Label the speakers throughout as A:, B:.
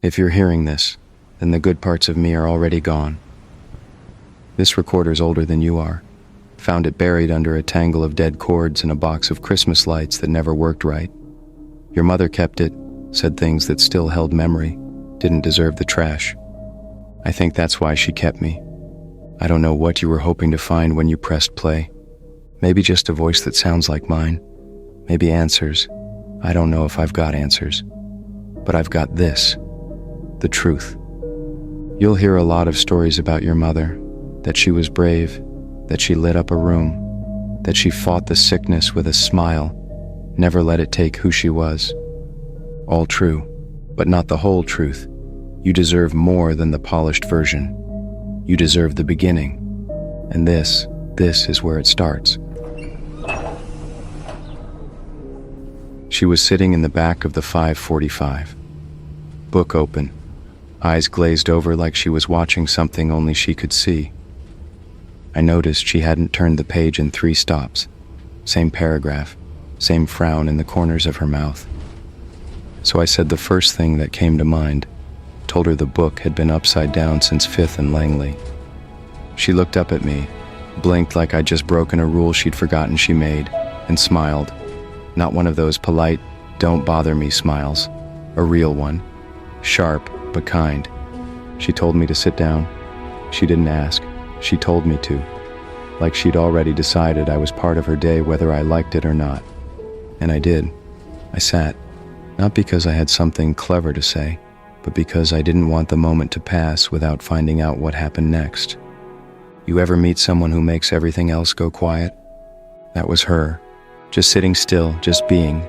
A: If you're hearing this, then the good parts of me are already gone. This recorder's older than you are. Found it buried under a tangle of dead cords and a box of Christmas lights that never worked right. Your mother kept it, said things that still held memory, didn't deserve the trash. I think that's why she kept me. I don't know what you were hoping to find when you pressed play. Maybe just a voice that sounds like mine. Maybe answers. I don't know if I've got answers. But I've got this. The truth. You'll hear a lot of stories about your mother, that she was brave, that she lit up a room, that she fought the sickness with a smile, never let it take who she was. All true, but not the whole truth. You deserve more than the polished version. You deserve the beginning. And this is where it starts. She was sitting in the back of the 545. Book open. Eyes glazed over like she was watching something only she could see. I noticed she hadn't turned the page in 3 stops. Same paragraph, same frown in the corners of her mouth. So I said the first thing that came to mind, told her the book had been upside down since 5th and Langley. She looked up at me, blinked like I'd just broken a rule she'd forgotten she made, and smiled. Not one of those polite, don't bother me smiles. A real one. Sharp, but kind. She told me to sit down. She didn't ask. She told me to. Like she'd already decided I was part of her day whether I liked it or not. And I did. I sat. Not because I had something clever to say, but because I didn't want the moment to pass without finding out what happened next. You ever meet someone who makes everything else go quiet? That was her. Just sitting still, just being.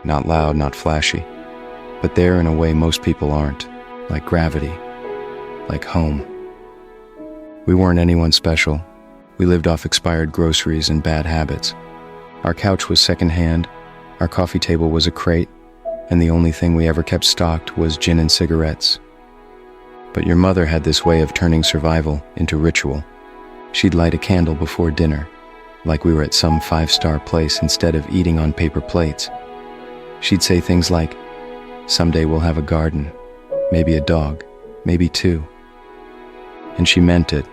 A: Not loud, not flashy. But there in a way most people aren't. Like gravity. Like home. We weren't anyone special. We lived off expired groceries and bad habits. Our couch was secondhand. Our coffee table was a crate. And the only thing we ever kept stocked was gin and cigarettes. But your mother had this way of turning survival into ritual. She'd light a candle before dinner, like we were at some 5-star place instead of eating on paper plates. She'd say things like, someday we'll have a garden, maybe a dog, maybe 2. And she meant it,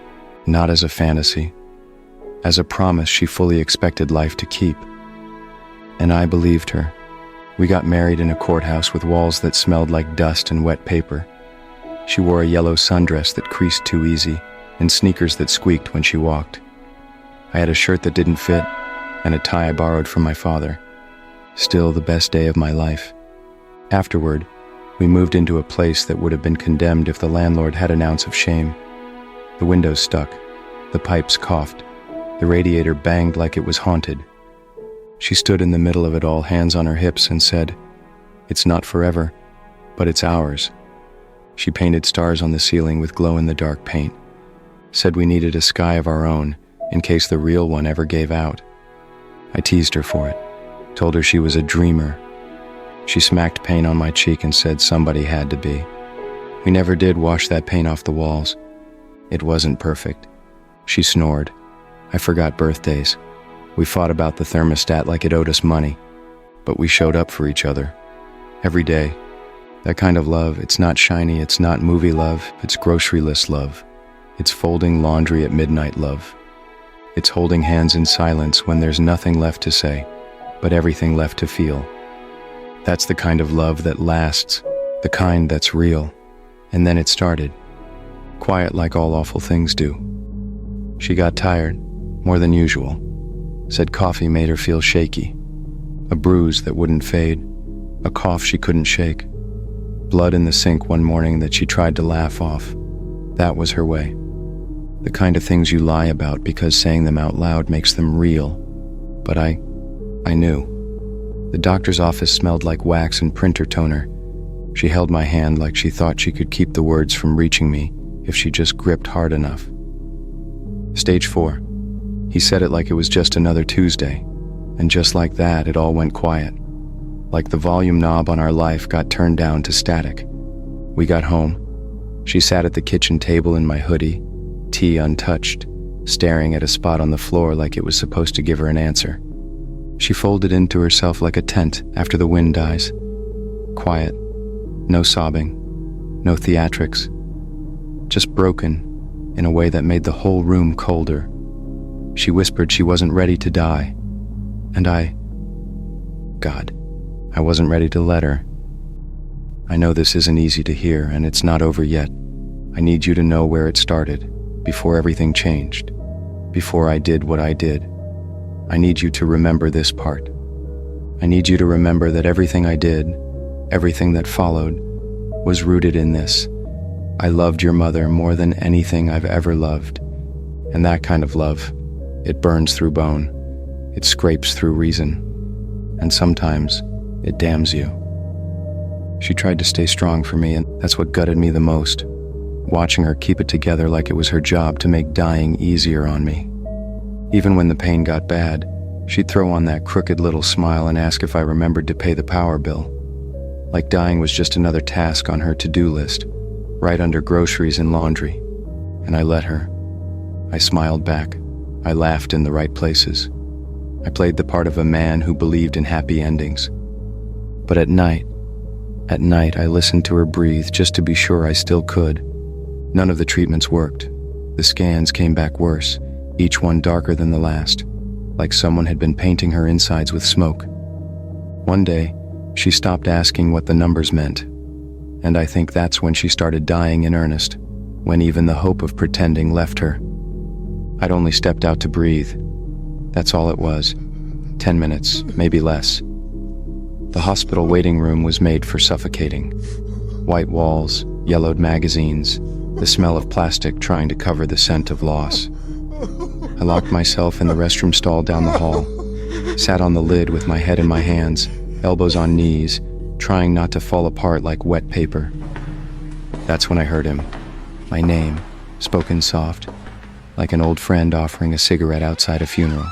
A: not as a fantasy, as a promise she fully expected life to keep. And I believed her. We got married in a courthouse with walls that smelled like dust and wet paper. She wore a yellow sundress that creased too easy and sneakers that squeaked when she walked. I had a shirt that didn't fit and a tie I borrowed from my father. Still the best day of my life. Afterward, we moved into a place that would have been condemned if the landlord had an ounce of shame. The windows stuck, the pipes coughed, the radiator banged like it was haunted. She stood in the middle of it all, hands on her hips, and said, "It's not forever, but it's ours." She painted stars on the ceiling with glow-in-the-dark paint. Said we needed a sky of our own, in case the real one ever gave out. I teased her for it, told her she was a dreamer. She smacked paint on my cheek and said somebody had to be. We never did wash that paint off the walls. It wasn't perfect. She snored. I forgot birthdays. We fought about the thermostat like it owed us money, but we showed up for each other. Every day. That kind of love, it's not shiny, it's not movie love, it's grocery list love. It's folding laundry at midnight love. It's holding hands in silence when there's nothing left to say, but everything left to feel. That's the kind of love that lasts, the kind that's real. And then it started. Quiet like all awful things do. She got tired, more than usual. Said coffee made her feel shaky. A bruise that wouldn't fade. A cough she couldn't shake. Blood in the sink one morning that she tried to laugh off. That was her way. The kind of things you lie about because saying them out loud makes them real. But I knew. The doctor's office smelled like wax and printer toner. She held my hand like she thought she could keep the words from reaching me if she just gripped hard enough. Stage 4. He said it like it was just another Tuesday. And just like that, it all went quiet. Like the volume knob on our life got turned down to static. We got home. She sat at the kitchen table in my hoodie, tea untouched, staring at a spot on the floor like it was supposed to give her an answer. She folded into herself like a tent after the wind dies. Quiet. No sobbing. No theatrics. Just broken in a way that made the whole room colder. She whispered she wasn't ready to die. And God, I wasn't ready to let her. I know this isn't easy to hear, and it's not over yet. I need you to know where it started, before everything changed, before I did what I did. I need you to remember this part. I need you to remember that everything I did, everything that followed, was rooted in this. I loved your mother more than anything I've ever loved. And that kind of love, it burns through bone. It scrapes through reason. And sometimes, it damns you. She tried to stay strong for me, and that's what gutted me the most. Watching her keep it together like it was her job to make dying easier on me. Even when the pain got bad, she'd throw on that crooked little smile and ask if I remembered to pay the power bill. Like dying was just another task on her to-do list, right under groceries and laundry. And I let her. I smiled back. I laughed in the right places. I played the part of a man who believed in happy endings. But at night I listened to her breathe just to be sure I still could. None of the treatments worked. The scans came back worse, each one darker than the last, like someone had been painting her insides with smoke. One day, she stopped asking what the numbers meant, and I think that's when she started dying in earnest, when even the hope of pretending left her. I'd only stepped out to breathe. That's all it was. 10 minutes, maybe less. The hospital waiting room was made for suffocating. White walls, yellowed magazines, the smell of plastic trying to cover the scent of loss. I locked myself in the restroom stall down the hall, sat on the lid with my head in my hands, elbows on knees, trying not to fall apart like wet paper. That's when I heard him. My name, spoken soft, like an old friend offering a cigarette outside a funeral.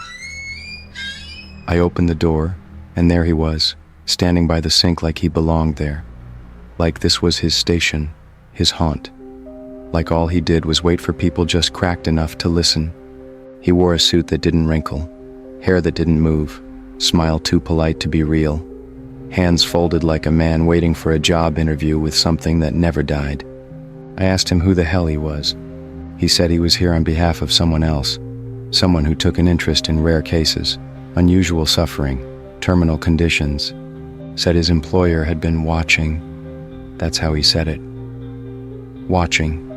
A: I opened the door, and there he was, standing by the sink like he belonged there. Like this was his station, his haunt. Like all he did was wait for people just cracked enough to listen. He wore a suit that didn't wrinkle, hair that didn't move, smile too polite to be real, hands folded like a man waiting for a job interview with something that never died. I asked him who the hell he was. He said he was here on behalf of someone else, someone who took an interest in rare cases, unusual suffering, terminal conditions. Said his employer had been watching. That's how he said it. Watching.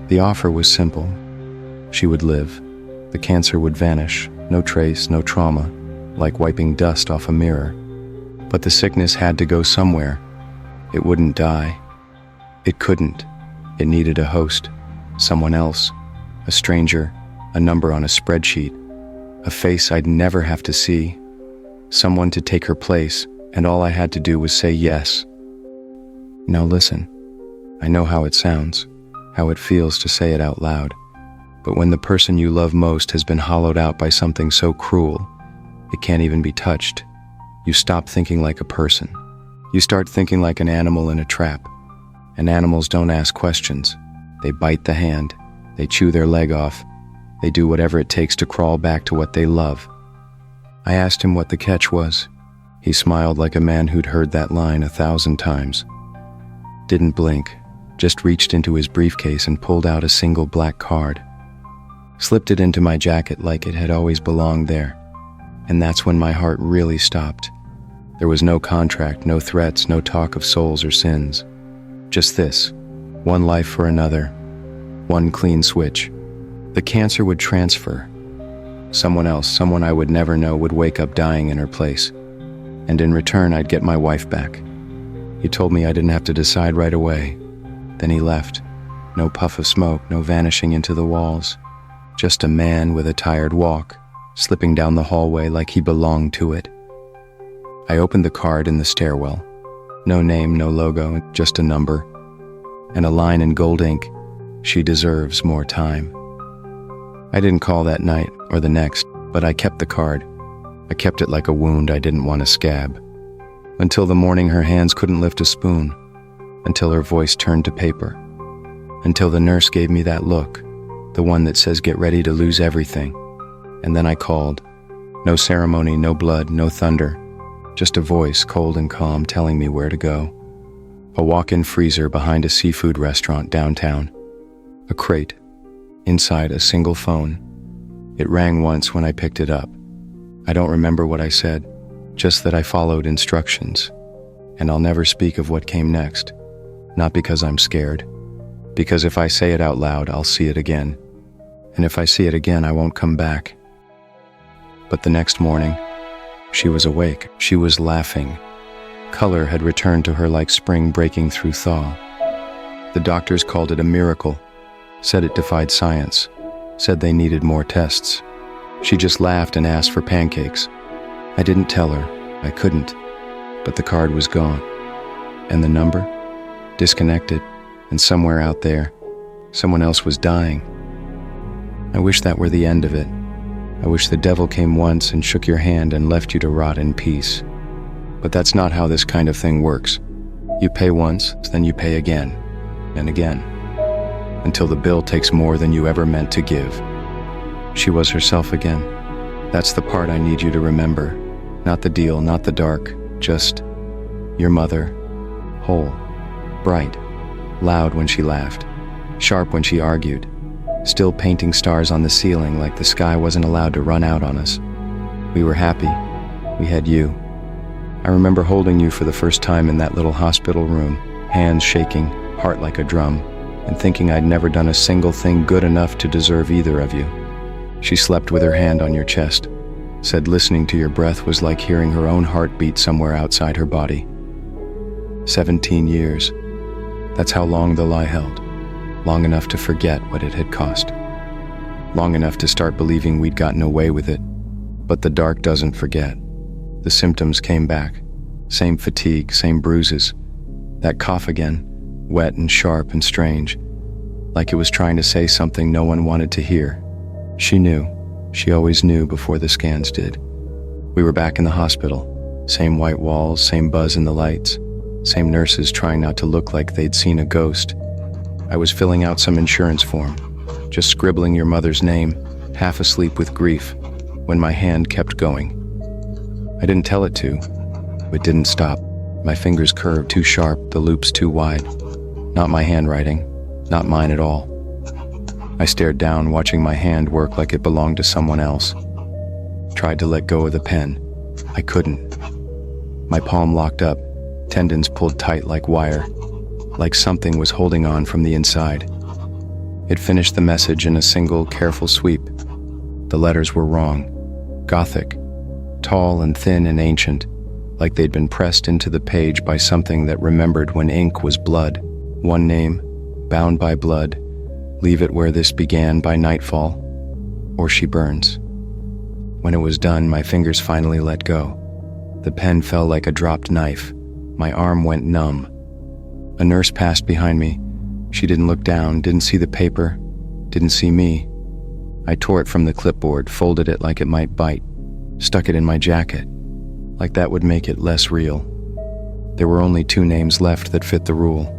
A: The offer was simple. She would live. The cancer would vanish, no trace, no trauma, like wiping dust off a mirror. But the sickness had to go somewhere. It wouldn't die. It couldn't. It needed a host, someone else, a stranger, a number on a spreadsheet, a face I'd never have to see, someone to take her place, and all I had to do was say yes. Now listen, I know how it sounds, how it feels to say it out loud, but when the person you love most has been hollowed out by something so cruel, it can't even be touched, you stop thinking like a person. You start thinking like an animal in a trap. And animals don't ask questions. They bite the hand, they chew their leg off, they do whatever it takes to crawl back to what they love. I asked him what the catch was. He smiled like a man who'd heard that line 1,000 times. Didn't blink, just reached into his briefcase and pulled out a single black card. Slipped it into my jacket like it had always belonged there. And that's when my heart really stopped. There was no contract, no threats, no talk of souls or sins. Just this, one life for another, one clean switch. The cancer would transfer. Someone else, someone I would never know, would wake up dying in her place. And in return, I'd get my wife back. He told me I didn't have to decide right away. Then he left. No puff of smoke, no vanishing into the walls. Just a man with a tired walk, slipping down the hallway like he belonged to it. I opened the card in the stairwell. No name, no logo, just a number. And a line in gold ink, "She deserves more time." I didn't call that night or the next, but I kept the card. I kept it like a wound I didn't want to scab. Until the morning her hands couldn't lift a spoon. Until her voice turned to paper. Until the nurse gave me that look, the one that says get ready to lose everything. And then I called. No ceremony, no blood, no thunder. Just a voice, cold and calm, telling me where to go. A walk-in freezer behind a seafood restaurant downtown. A crate. Inside a single phone. It rang once when I picked it up. I don't remember what I said, just that I followed instructions. And I'll never speak of what came next. Not because I'm scared. Because if I say it out loud, I'll see it again. And if I see it again, I won't come back. But the next morning, she was awake. She was laughing. Color had returned to her like spring breaking through thaw. The doctors called it a miracle, said it defied science, said they needed more tests. She just laughed and asked for pancakes. I didn't tell her. I couldn't. But the card was gone. And the number? Disconnected. And somewhere out there, someone else was dying. I wish that were the end of it. I wish the devil came once and shook your hand and left you to rot in peace. But that's not how this kind of thing works. You pay once, then you pay again, and again, until the bill takes more than you ever meant to give. She was herself again. That's the part I need you to remember. Not the deal, not the dark, just your mother, whole, bright, loud when she laughed, sharp when she argued, still painting stars on the ceiling like the sky wasn't allowed to run out on us. We were happy. We had you. I remember holding you for the first time in that little hospital room, hands shaking, heart like a drum, and thinking I'd never done a single thing good enough to deserve either of you. She slept with her hand on your chest, said listening to your breath was like hearing her own heartbeat somewhere outside her body. 17 years. That's how long the lie held. Long enough to forget what it had cost. Long enough to start believing we'd gotten away with it. But the dark doesn't forget. The symptoms came back. Same fatigue, same bruises. That cough again, wet and sharp and strange, like it was trying to say something no one wanted to hear. She knew. She always knew before the scans did. We were back in the hospital. Same white walls, same buzz in the lights. Same nurses trying not to look like they'd seen a ghost. I was filling out some insurance form, just scribbling your mother's name, half asleep with grief, when my hand kept going. I didn't tell it to. It didn't stop. My fingers curved too sharp, the loops too wide. Not my handwriting, not mine at all. I stared down, watching my hand work like it belonged to someone else. Tried to let go of the pen. I couldn't. My palm locked up, tendons pulled tight like wire, like something was holding on from the inside. It finished the message in a single, careful sweep. The letters were wrong. Gothic. Tall and thin and ancient, like they'd been pressed into the page by something that remembered when ink was blood. One name, bound by blood, leave it where this began by nightfall, or she burns. When it was done, my fingers finally let go. The pen fell like a dropped knife. My arm went numb. A nurse passed behind me. She didn't look down, didn't see the paper, didn't see me. I tore it from the clipboard, folded it like it might bite, stuck it in my jacket, like that would make it less real. There were only 2 names left that fit the rule.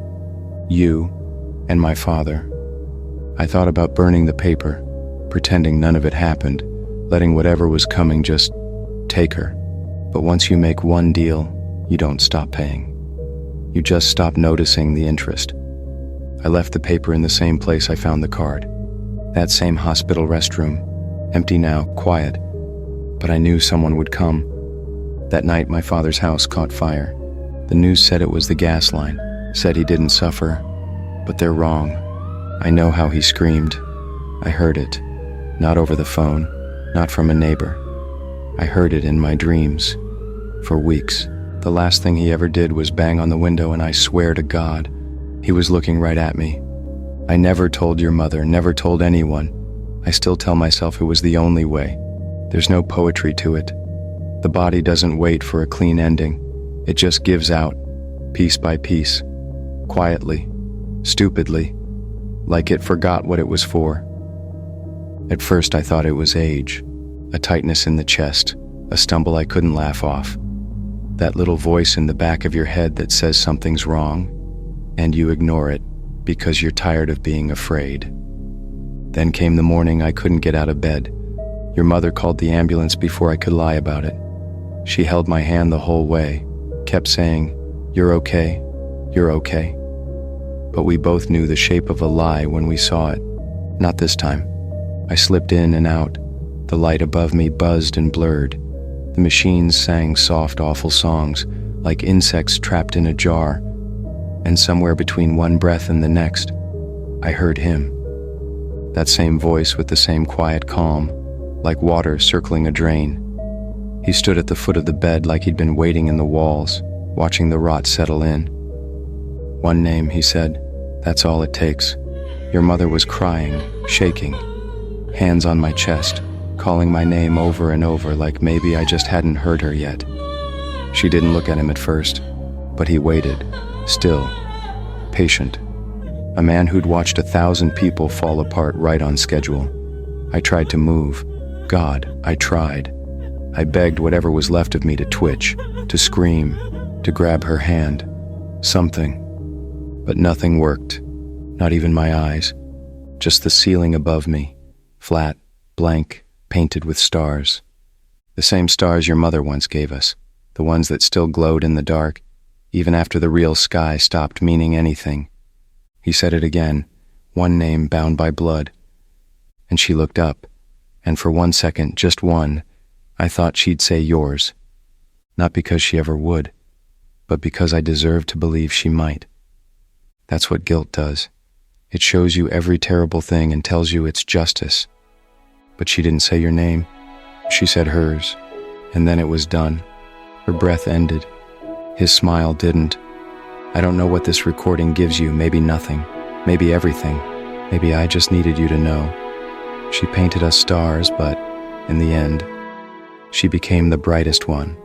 A: You and my father. I thought about burning the paper, pretending none of it happened, letting whatever was coming just take her. But once you make one deal, you don't stop paying. You just stop noticing the interest. I left the paper in the same place I found the card. That same hospital restroom, empty now, quiet. But I knew someone would come. That night, my father's house caught fire. The news said it was the gas line, said he didn't suffer. But they're wrong. I know how he screamed. I heard it. Not over the phone, not from a neighbor. I heard it in my dreams. For weeks. The last thing he ever did was bang on the window, and I swear to God, he was looking right at me. I never told your mother, never told anyone. I still tell myself it was the only way. There's no poetry to it. The body doesn't wait for a clean ending. It just gives out, piece by piece, quietly, stupidly, like it forgot what it was for. At first I thought it was age, a tightness in the chest, a stumble I couldn't laugh off. That little voice in the back of your head that says something's wrong, and you ignore it because you're tired of being afraid. Then came the morning I couldn't get out of bed. Your mother called the ambulance before I could lie about it. She held my hand the whole way, kept saying, "You're okay, "You're okay." But we both knew the shape of a lie when we saw it. Not this time. I slipped in and out. The light above me buzzed and blurred. The machines sang soft, awful songs, like insects trapped in a jar. And somewhere between one breath and the next, I heard him. That same voice with the same quiet calm, like water circling a drain. He stood at the foot of the bed like he'd been waiting in the walls, watching the rot settle in. "One name," he said. "That's all it takes." Your mother was crying, shaking, hands on my chest, calling my name over and over like maybe I just hadn't heard her yet. She didn't look at him at first, but he waited, still, patient. A man who'd watched 1,000 people fall apart right on schedule. I tried to move. God, I tried. I begged whatever was left of me to twitch, to scream, to grab her hand. Something. But nothing worked. Not even my eyes. Just the ceiling above me. Flat, blank, painted with stars. The same stars your mother once gave us. The ones that still glowed in the dark, even after the real sky stopped meaning anything. He said it again, one name bound by blood. And she looked up, and for 1 second, just one, I thought she'd say yours. Not because she ever would, but because I deserved to believe she might. That's what guilt does. It shows you every terrible thing and tells you it's justice. But she didn't say your name. She said hers, and then it was done. Her breath ended. His smile didn't. I don't know what this recording gives you, maybe nothing, maybe everything. Maybe I just needed you to know. She painted us stars, but in the end, she became the brightest one.